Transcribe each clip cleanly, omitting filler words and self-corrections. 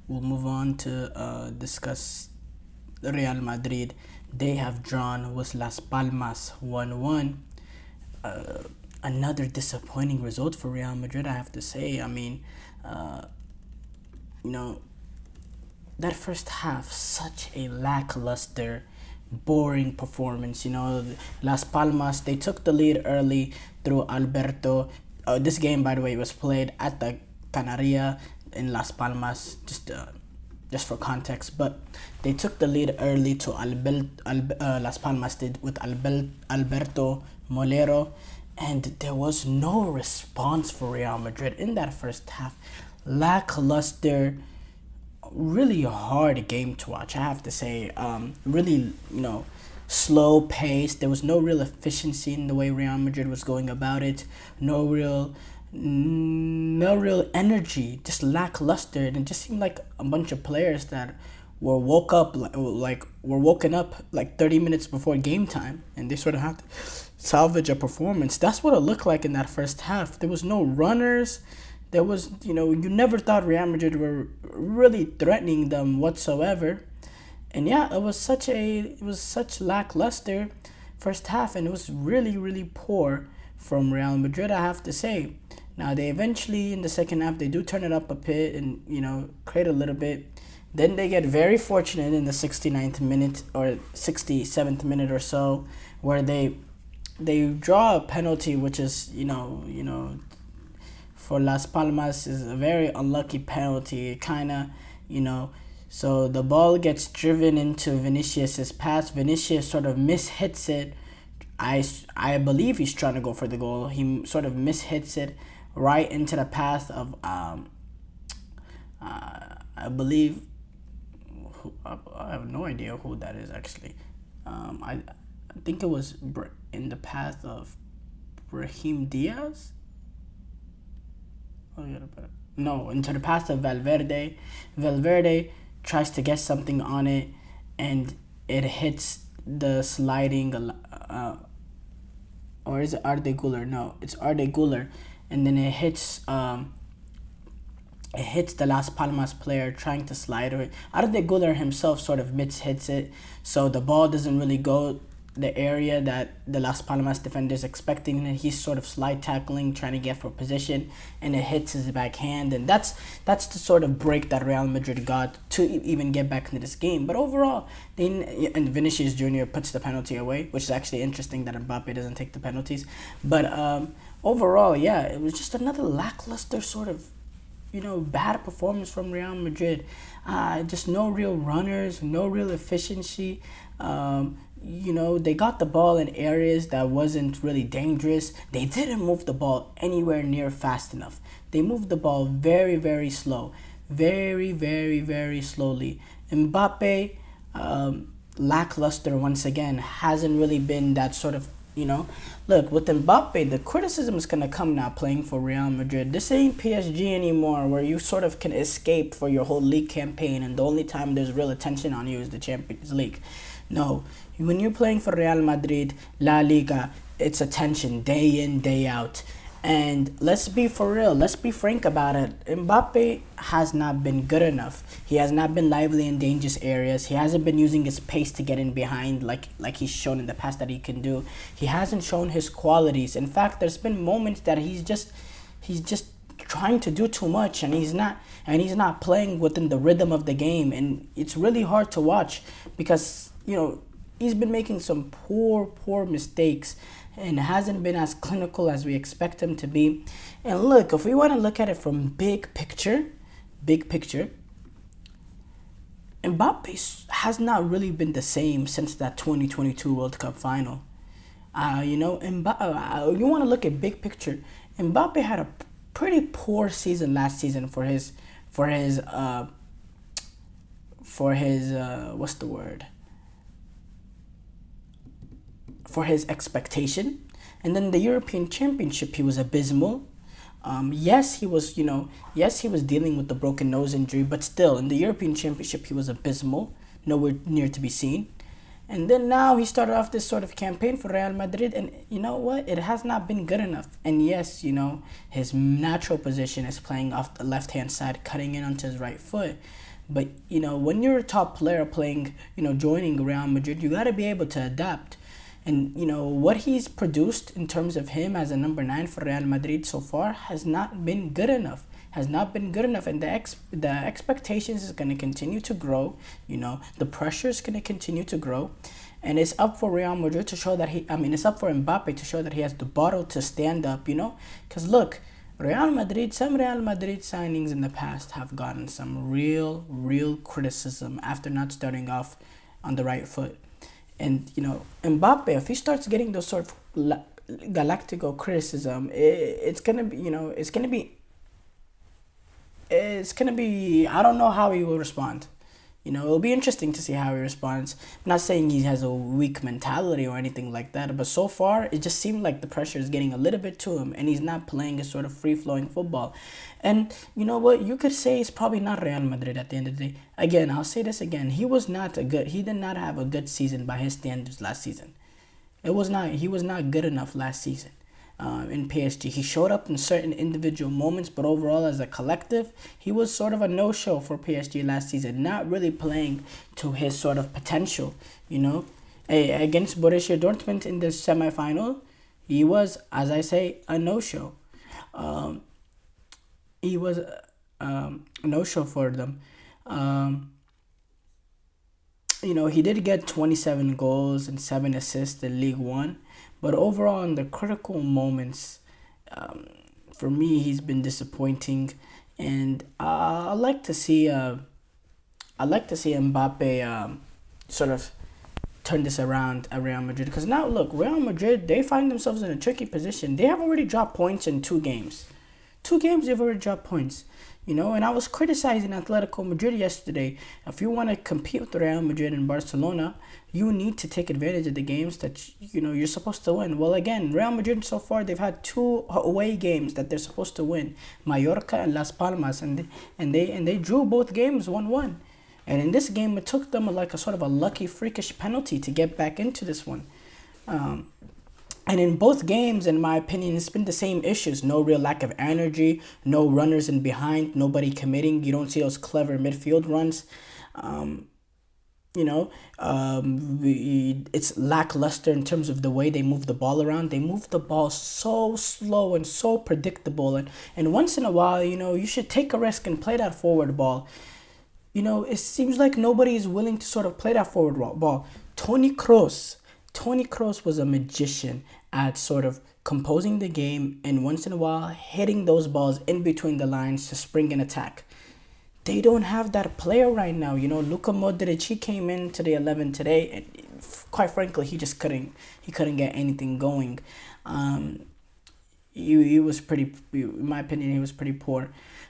we'll move on to discuss Real Madrid. They have drawn with Las Palmas 1-1. Uh, Another disappointing result for Real Madrid, I have to say. I mean, uh, you know, that first half, such a lackluster, boring performance. Las Palmas, they took the lead early through Alberto. This game, by the way, was played at the Canaria in Las Palmas, just for context. But they took the lead early to Las Palmas did with Alberto Molero, and there was no response for Real Madrid in that first half. Lackluster, really hard game to watch, I have to say. Really, slow pace. There was no real efficiency in the way Real Madrid was going about it. No real energy. Just lackluster, and it just seemed like a bunch of players that were woken up like 30 minutes before game time, and they sort of had to salvage a performance. That's what it looked like in that first half. There was no runners. There was, you never thought Real Madrid were really threatening them whatsoever. And yeah, it was such lackluster first half, and it was really, really poor from Real Madrid, I have to say. Now, they eventually, in the second half, they do turn it up a bit and, create a little bit. Then they get very fortunate in the 69th minute or 67th minute or so, where they draw a penalty, which is, for Las Palmas is a very unlucky penalty. So the ball gets driven into Vinicius's pass. Vinicius sort of mishits it. I believe he's trying to go for the goal. He sort of mishits it right into the path of I believe I have no idea who that is actually. I think it was in the path of Brahim Diaz. No, into the path of Valverde. Valverde tries to get something on it, and it hits the sliding. Or is it Arde Güler? No, it's Arde Güler, and then it hits the Las Palmas player trying to slide it. Arde Güler himself sort of hits it, so the ball doesn't really go the area that the Las Palmas defender is expecting, and he's sort of slide tackling, trying to get for position, and it hits his backhand, and that's the sort of break that Real Madrid got to even get back into this game. But overall, and Vinicius Jr. puts the penalty away, which is actually interesting that Mbappe doesn't take the penalties. But overall, yeah, it was just another lackluster sort of bad performance from Real Madrid. Just no real runners, no real efficiency. They got the ball in areas that wasn't really dangerous. They didn't move the ball anywhere near fast enough. They moved the ball very, very slow. Very, very, very slowly. Mbappe, lackluster once again. Hasn't really been that sort of, Look, with Mbappe, the criticism is going to come now playing for Real Madrid. This ain't PSG anymore, where you sort of can escape for your whole league campaign, and the only time there's real attention on you is the Champions League. No, when you're playing for Real Madrid, La Liga, it's attention day in, day out. And let's be for real, let's be frank about it. Mbappe has not been good enough. He has not been lively in dangerous areas. He hasn't been using his pace to get in behind like he's shown in the past that he can do. He hasn't shown his qualities. In fact, there's been moments that he's just trying to do too much, and he's not playing within the rhythm of the game, and it's really hard to watch because he's been making some poor mistakes and hasn't been as clinical as we expect him to be. And look, if we want to look at it from big picture, Mbappe has not really been the same since that 2022 World Cup final. You want to look at big picture. Mbappe had a pretty poor season last season for his what's the word? For his expectation. And then the European Championship, he was abysmal. Yes, he was dealing with the broken nose injury, but still, in the European Championship, he was abysmal, nowhere near to be seen. And then now he started off this sort of campaign for Real Madrid, and you know what? It has not been good enough. And yes, his natural position is playing off the left-hand side, cutting in onto his right foot. But, when you're a top player playing, joining Real Madrid, you got to be able to adapt. And, what he's produced in terms of him as a number 9 for Real Madrid so far has not been good enough. And the expectations is going to continue to grow. The pressure is going to continue to grow. And it's up for Real Madrid to show that it's up for Mbappe to show that he has the bottle to stand up, Because look, some Real Madrid signings in the past have gotten some real criticism after not starting off on the right foot. And, Mbappe, if he starts getting those sort of Galactico criticism, it's going to be, I don't know how he will respond. It'll be interesting to see how he responds. I'm not saying he has a weak mentality or anything like that, but so far, it just seemed like the pressure is getting a little bit to him, and he's not playing a sort of free-flowing football. And you know what? You could say it's probably not Real Madrid at the end of the day. Again, I'll say this again. He did not have a good season by his standards last season. He was not good enough last season. In PSG, he showed up in certain individual moments, but overall as a collective, he was sort of a no-show for PSG last season, not really playing to his sort of potential. Against Borussia Dortmund in the semifinal, he was, as I say, a no-show. He was a no-show for them. He did get 27 goals and 7 assists in League One. But overall, in the critical moments, for me, he's been disappointing, and I like to see Mbappe sort of turn this around at Real Madrid. Because now, look, Real Madrid, they find themselves in a tricky position. They have already dropped points in 2 games. 2 games, they've already dropped points. And I was criticizing Atletico Madrid yesterday. If you want to compete with Real Madrid and Barcelona, you need to take advantage of the games that you're supposed to win. Well, again, Real Madrid so far, they've had 2 away games that they're supposed to win, Mallorca and Las Palmas, and they drew both games 1-1. And in this game, it took them like a sort of a lucky freakish penalty to get back into this one. And in both games, in my opinion, it's been the same issues. No real lack of energy, no runners in behind, nobody committing. You don't see those clever midfield runs. It's lackluster in terms of the way they move the ball around. They move the ball so slow and so predictable. And once in a while, you should take a risk and play that forward ball. It seems like nobody is willing to sort of play that forward ball. Toni Kroos was a magician at sort of composing the game and once in a while hitting those balls in between the lines to spring an attack. They don't have that player right now. Luka Modric, he came into the 11 today, and quite frankly, he couldn't get anything going. He was pretty, in my opinion, he was pretty poor.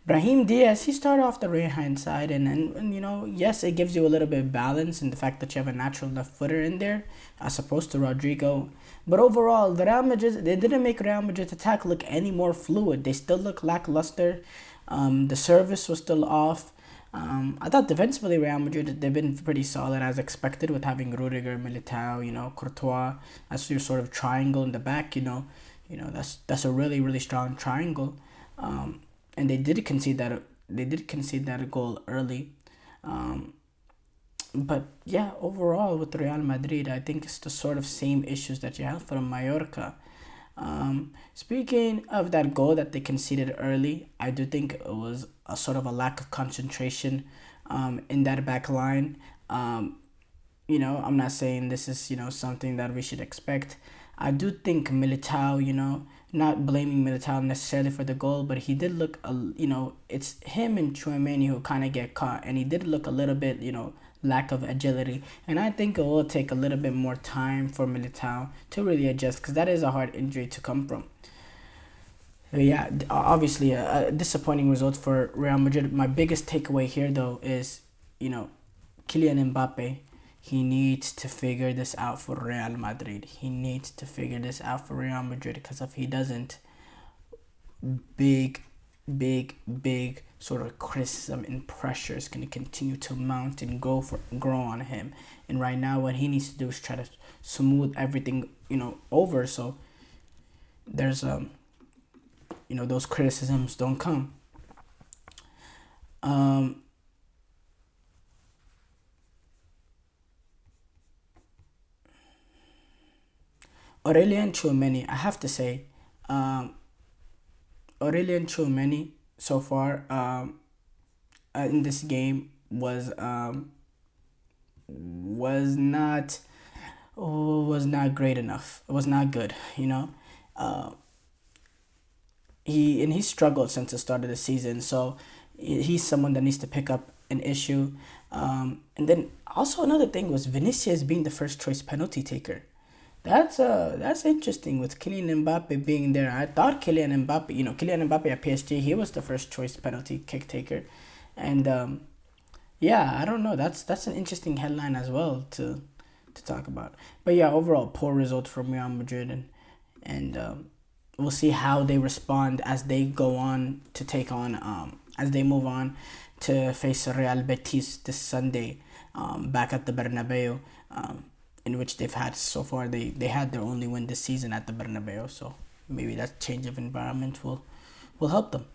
Brahim Diaz, he started off the right-hand side, and yes, it gives you a little bit of balance in the fact that you have a natural left footer in there, as opposed to Rodrigo. But overall, they didn't make Real Madrid's attack look any more fluid. They still look lackluster. The service was still off. I thought defensively, Real Madrid, they've been pretty solid as expected with having Rudiger, Militao, Courtois as your sort of triangle in the back. That's a really, really strong triangle. And they did concede that goal early. But yeah, overall with Real Madrid, I think it's the sort of same issues that you have from Mallorca. Speaking of that goal that they conceded early, I do think it was a sort of a lack of concentration in that back line. I'm not saying this is, something that we should expect. I do think Militao, not blaming Militao necessarily for the goal, but he did look, it's him and Tchouaméni who kind of get caught, and he did look a little bit, lack of agility. And I think it will take a little bit more time for Militao to really adjust, because that is a hard injury to come from. Yeah, obviously a disappointing result for Real Madrid. My biggest takeaway here, though, is, Kylian Mbappe. He needs to figure this out for Real Madrid. Because if he doesn't, big sort of criticism and pressure is going to continue to mount and grow on him. And right now, what he needs to do is try to smooth everything, over, so there's those criticisms don't come. Aurelian Chouameni, I have to say, um, Aurelian Chouameni so far in this game was not was not great enough. It was not good. Uh, he struggled since the start of the season. So he's someone that needs to pick up an issue. And then also another thing was Vinicius being the first choice penalty taker. That's interesting with Kylian Mbappe being there. I thought Kylian Mbappe at PSG, he was the first choice penalty kick taker, and yeah, I don't know. That's an interesting headline as well to talk about. But yeah, overall poor result from Real Madrid, and we'll see how they respond as they go on to take on as they move on to face Real Betis this Sunday, back at the Bernabeu. In which they've had so far, they had their only win this season at the Bernabeu, so maybe that change of environment will help them.